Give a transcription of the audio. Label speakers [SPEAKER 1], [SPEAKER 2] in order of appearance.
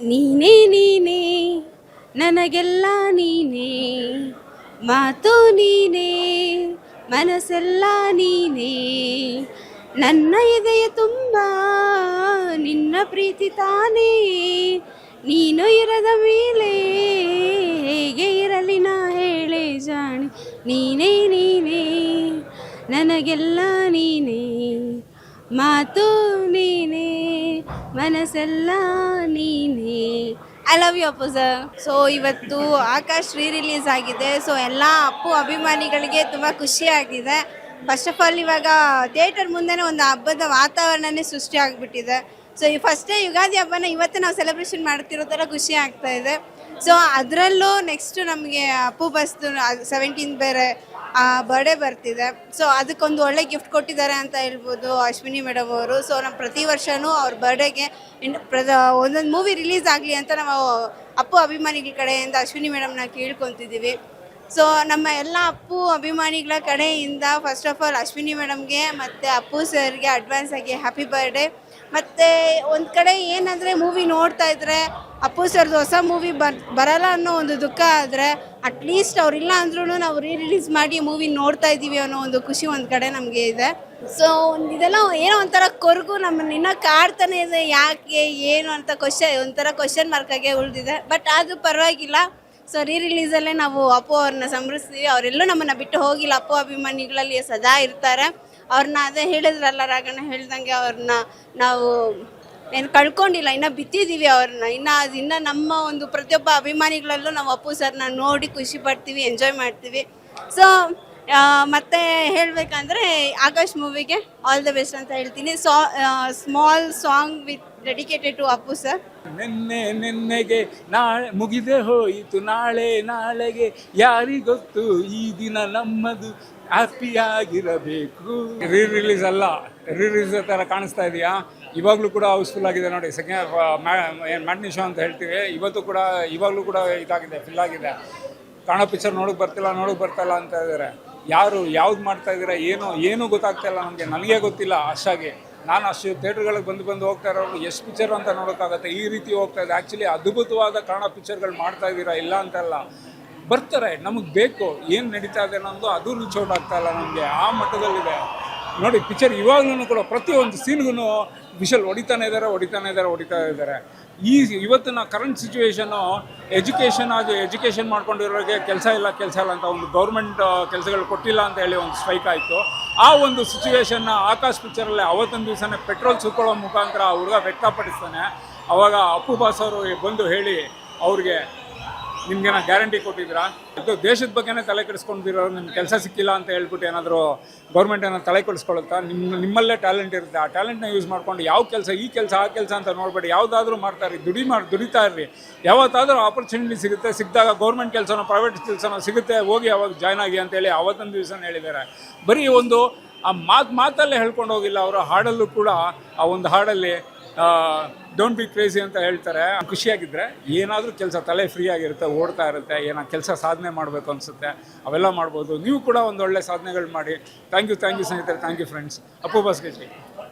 [SPEAKER 1] ನೀನೇ ನೀನೇ ನನಗೆಲ್ಲ ನೀನೇ, ಮಾತು ನೀನೇ ಮನಸ್ಸೆಲ್ಲ ನೀನೇ, ನನ್ನ ಎದೆಯ ತುಂಬ ನಿನ್ನ ಪ್ರೀತಿ ತಾನೇ, ನೀನು ಇರದ ಮೇಲೆ ಹೇಗೆ ಇರಲಿ ನಾ ಹೇಳೆ ಜಾಣೆ, ನೀನೇ ನೀನೇ ನನಗೆಲ್ಲ ನೀನೇ, ಮಾತು ನೀನೇ ಮನಸ್ಸೆಲ್ಲ ನೀನೇ. I love you Appu sir. So ಇವತ್ತು ಆಕಾಶ್ ರಿಲೀಸ್ ಆಗಿದೆ. ಸೊ ಎಲ್ಲ ಅಪ್ಪು ಅಭಿಮಾನಿಗಳಿಗೆ ತುಂಬ ಖುಷಿಯಾಗಿದೆ. ಫಸ್ಟ್ ಆಫ್ ಆಲ್ ಇವಾಗ ಥಿಯೇಟರ್ ಮುಂದೆನೇ ಒಂದು ಹಬ್ಬದ ವಾತಾವರಣನೇ ಸೃಷ್ಟಿ ಆಗಿಬಿಟ್ಟಿದೆ. ಸೊ ಈ ಫಸ್ಟ್ ಡೇ ಯುಗಾದಿ ಹಬ್ಬನ ಇವತ್ತು ನಾವು ಸೆಲೆಬ್ರೇಷನ್ ಮಾಡ್ತಿರೋ ಥರ ಖುಷಿ ಆಗ್ತಾ ಇದೆ. ಸೊ ಅದರಲ್ಲೂ ನೆಕ್ಸ್ಟು ನಮಗೆ ಅಪ್ಪು ಬಸ್ದು 17 ಬೇರೆ ಬರ್ಡೇ ಬರ್ತಿದೆ. ಸೊ ಅದಕ್ಕೊಂದು ಒಳ್ಳೆ ಗಿಫ್ಟ್ ಕೊಟ್ಟಿದ್ದಾರೆ ಅಂತ ಹೇಳ್ಬೋದು ಅಶ್ವಿನಿ ಮೇಡಮ್ ಅವರು. ಸೊ ನಮ್ಮ ಪ್ರತಿ ವರ್ಷವೂ ಅವ್ರ ಬರ್ಡೇಗೆ ಒಂದೊಂದು ಮೂವಿ ರಿಲೀಸ್ ಆಗಲಿ ಅಂತ ನಾವು ಅಪ್ಪು ಅಭಿಮಾನಿಗಳ ಕಡೆಯಿಂದ ಅಶ್ವಿನಿ ಮೇಡಮ್ನ ಕೇಳ್ಕೊತಿದ್ದೀವಿ. ಸೊ ನಮ್ಮ ಎಲ್ಲ ಅಪ್ಪು ಅಭಿಮಾನಿಗಳ ಕಡೆಯಿಂದ ಫಸ್ಟ್ ಆಫ್ ಆಲ್ ಅಶ್ವಿನಿ ಮೇಡಮ್ಗೆ ಮತ್ತು ಅಪ್ಪು ಸರ್ಗೆ ಅಡ್ವಾನ್ಸ್ ಆಗಿ ಹ್ಯಾಪಿ ಬರ್ಡೇ. ಮತ್ತು ಒಂದು ಕಡೆ ಏನಂದರೆ ಮೂವಿ ನೋಡ್ತಾ ಇದ್ದರೆ ಅಪ್ಪು ಸರ್ದು ಹೊಸ ಮೂವಿ ಬರಲ್ಲ ಅನ್ನೋ ಒಂದು ದುಃಖ ಆದರೆ ಅಟ್ಲೀಸ್ಟ್ ಅವರಿಲ್ಲ ಅಂದ್ರೂ ನಾವು ರಿಲೀಸ್ ಮಾಡಿ ಮೂವಿ ನೋಡ್ತಾ ಇದ್ದೀವಿ ಅನ್ನೋ ಒಂದು ಖುಷಿ ಒಂದು ಕಡೆ ನಮಗೆ ಇದೆ. ಸೊ ಇದೆಲ್ಲ ಏನೋ ಒಂಥರ ಕೊರಗು ನಮ್ಮನ್ನು ಇನ್ನೂ ಕಾಡ್ತಾನೆ ಇದೆ, ಯಾಕೆ ಏನು ಅಂತ ಒಂಥರ ಕ್ವಶನ್ ಮಾರ್ಕಾಗೆ ಉಳಿದಿದೆ. ಬಟ್ ಅದು ಪರವಾಗಿಲ್ಲ. ಸೊ ರಿಲೀಸಲ್ಲೇ ನಾವು ಅಪ್ಪು ಅವ್ರನ್ನ ಸಂಭ್ರಮಿಸ್ತೀವಿ. ಅವರೆಲ್ಲೂ ನಮ್ಮನ್ನು ಬಿಟ್ಟು ಹೋಗಿಲ್ಲ, ಅಪ್ಪು ಅಭಿಮಾನಿಗಳಲ್ಲಿ ಸದಾ ಇರ್ತಾರೆ. ಅವ್ರನ್ನ ಅದೇ ಹೇಳಿದ್ರಲ್ಲ ರಾಘಣ್ಣ ಹೇಳ್ದಂಗೆ, ಅವ್ರನ್ನ ನಾವು ಏನು ಕಳ್ಕೊಂಡಿಲ್ಲ, ಇನ್ನೂ ಬಿತ್ತಿದ್ದೀವಿ ಅವ್ರನ್ನ. ಇನ್ನು ನಮ್ಮ ಒಂದು ಪ್ರತಿಯೊಬ್ಬ ಅಭಿಮಾನಿಗಳಲ್ಲೂ ನಾವು ಅಪ್ಪು ಸರ್ನ ನೋಡಿ ಖುಷಿ ಪಡ್ತೀವಿ, ಎಂಜಾಯ್ ಮಾಡ್ತೀವಿ. ಸೊ ಮತ್ತೆ ಹೇಳಬೇಕಂದ್ರೆ ಆಕಾಶ್ ಮೂವಿಗೆ ಆಲ್ ದ ಬೆಸ್ಟ್ ಅಂತ ಹೇಳ್ತೀನಿ. Small song with dedicated to Appu sir.
[SPEAKER 2] ನಿನ್ನೆಗೆ ನಾಳೆ ಮುಗಿದೇ ಹೋಯಿತು, ನಾಳೆಗೆ ಯಾರಿಗೊತ್ತು ಈ ದಿನ ನಮ್ಮದು ಹ್ಯಾಪಿಯಾಗಿರಬೇಕು. ರಿಲೀಸ್ ಅಲ್ಲ, ರಿಲೀಸ್ ಥರ ಕಾಣಿಸ್ತಾ ಇದೆಯಾ? ಇವಾಗಲೂ ಕೂಡ ಹೌಸ್ಫುಲ್ ಆಗಿದೆ ನೋಡಿ. ಏನು ಮ್ಯಾಟ್ನಿ ಶೋ ಅಂತ ಹೇಳ್ತೀವಿ, ಇವಾಗಲೂ ಕೂಡ ಇದಾಗಿದೆ, ಫಿಲ್ ಆಗಿದೆ. ಕಾಣೋ ಪಿಕ್ಚರ್ ನೋಡೋಕೆ ಬರ್ತಾಯಿಲ್ಲ ಅಂತ ಇದ್ದಾರೆ. ಯಾವ್ದು ಮಾಡ್ತಾ ಇದ್ದೀರಾ ಏನೂ ಗೊತ್ತಾಗ್ತಾ ಇಲ್ಲ ನನಗೆ ಗೊತ್ತಿಲ್ಲ ಅಷ್ಟಾಗಿ. ನಾನು ಅಷ್ಟು ಥಿಯೇಟ್ರ್ಗಳಿಗೆ ಬಂದು ಹೋಗ್ತಾ ಇರೋರು ಎಷ್ಟು ಪಿಕ್ಚರ್ ಅಂತ ನೋಡೋಕ್ಕಾಗತ್ತೆ. ಈ ರೀತಿ ಹೋಗ್ತಾ ಇದೆ. ಆ್ಯಕ್ಚುಲಿ ಅದ್ಭುತವಾದ ಕನ್ನಡ ಪಿಕ್ಚರ್ಗಳು ಮಾಡ್ತಾ ಇದ್ದೀರಾ, ಇಲ್ಲ ಅಂತಲ್ಲ, ಬರ್ತಾರೆ, ನಮಗೆ ಬೇಕು. ಏನು ನಡೀತಾ ಇದೆ ಅನ್ನೋದು ಅದು ರೀಚ್ ಔಟ್ ಆಗ್ತಾ ಇಲ್ಲ ನಮಗೆ, ಆ ಮಟ್ಟದಲ್ಲಿದೆ ನೋಡಿ ಪಿಕ್ಚರ್. ಇವಾಗಲೂ ಕೂಡ ಪ್ರತಿಯೊಂದು ಸೀನ್ಗೂ ವಿಷಲ್ ಹೊಡಿತಾನೆ ಇದ್ದಾರೆ. ಇವತ್ತಿನ ಕರೆಂಟ್ ಸಿಚುವೇಶನ್ನು ಎಜುಕೇಷನ್ ಮಾಡ್ಕೊಂಡಿರೋರಿಗೆ ಕೆಲಸ ಇಲ್ಲ ಅಂತ ಒಂದು ಗೌರ್ಮೆಂಟ್ ಕೆಲಸಗಳು ಕೊಟ್ಟಿಲ್ಲ ಅಂತ ಹೇಳಿ ಒಂದು ಸ್ಟ್ರೈಕ್ ಆಯಿತು. ಆ ಒಂದು ಸಿಚುವೇಶನ್ನ ಆಕಾಶ್ ಪಿಕ್ಚರಲ್ಲಿ ಅವತ್ತೊಂದು ದಿವಸನೇ ಪೆಟ್ರೋಲ್ ಸುರ್ಕೊಳ್ಳೋ ಮುಖಾಂತರ ಹುಡುಗ ವ್ಯಕ್ತಪಡಿಸ್ತಾನೆ. ಅವಾಗ ಅಪ್ಪು ಬಾಸ್ ಅವರು ಬಂದು ಹೇಳಿ ಅವ್ರಿಗೆ, ನಿಮ್ಗೇನೋ ಗ್ಯಾರಂಟಿ ಕೊಟ್ಟಿದ್ದೀರಾ? ಇದು ದೇಶದ ಬಗ್ಗೆನೇ ತಲೆ ಕೆಡಿಸ್ಕೊಂಡಿರೋರು, ನಿಮ್ಗೆ ಕೆಲಸ ಸಿಕ್ಕಿಲ್ಲ ಅಂತ ಹೇಳ್ಬಿಟ್ಟು ಏನಾದರೂ ಗೌರ್ಮೆಂಟ್ ಏನೋ ತಲೆ ಕೆಡಿಸ್ಕೊಳುತ್ತಾ? ನಿಮ್ಮಲ್ಲೇ ಟ್ಯಾಲೆಂಟ್ ಇರುತ್ತೆ, ಆ ಟ್ಯಾಲೆಂಟ್ನ ಯೂಸ್ ಮಾಡ್ಕೊಂಡು ಯಾವ ಕೆಲಸ ಈ ಕೆಲಸ ಆ ಕೆಲಸ ಅಂತ ನೋಡಬೇಡಿ, ಯಾವುದಾದ್ರೂ ಮಾಡ್ತಾಯಿರಿ, ದುಡಿತಾ ಇರ್ರಿ. ಯಾವತ್ತಾದರೂ ಆಪರ್ಚುನಿಟಿ ಸಿಕ್ಕಿದಾಗ ಗೌರ್ಮೆಂಟ್ ಕೆಲಸನೋ ಪ್ರೈವೇಟ್ ಕೆಲಸನೋ ಸಿಗುತ್ತೆ, ಹೋಗಿ ಅವಾಗ ಜಾಯ್ನ್ ಆಗಿ ಅಂತೇಳಿ ಅವತ್ತೊಂದು ದಿವಸ ಹೇಳಿದ್ದಾರೆ. ಬರೀ ಒಂದು ಆ ಮಾತಲ್ಲೇ ಹೇಳ್ಕೊಂಡು ಹೋಗಿಲ್ಲ, ಅವರ ಹಾಡಲ್ಲೂ ಕೂಡ ಆ ಒಂದು ಹಾಡಲ್ಲಿ ಡೋಂಟ್ ಬಿ ಕ್ರೇಜಿ ಅಂತ ಹೇಳ್ತಾರೆ. ಖುಷಿಯಾಗಿದ್ದರೆ ಏನಾದರೂ ಕೆಲಸ ತಲೆ ಫ್ರೀ ಆಗಿರುತ್ತೆ, ಓಡ್ತಾ ಇರುತ್ತೆ, ಏನೋ ಕೆಲಸ ಸಾಧನೆ ಮಾಡಬೇಕು ಅನಿಸುತ್ತೆ, ಅವೆಲ್ಲ ಮಾಡ್ಬೋದು. ನೀವು ಕೂಡ ಒಂದು ಒಳ್ಳೆ ಸಾಧನೆಗಳು ಮಾಡಿ. ಥ್ಯಾಂಕ್ ಯು ಸ್ನೇಹಿತರೆ, ಥ್ಯಾಂಕ್ ಯು ಫ್ರೆಂಡ್ಸ್. ಅಪ್ಪು ಬಾಸ್ಗೆ ಜೈ.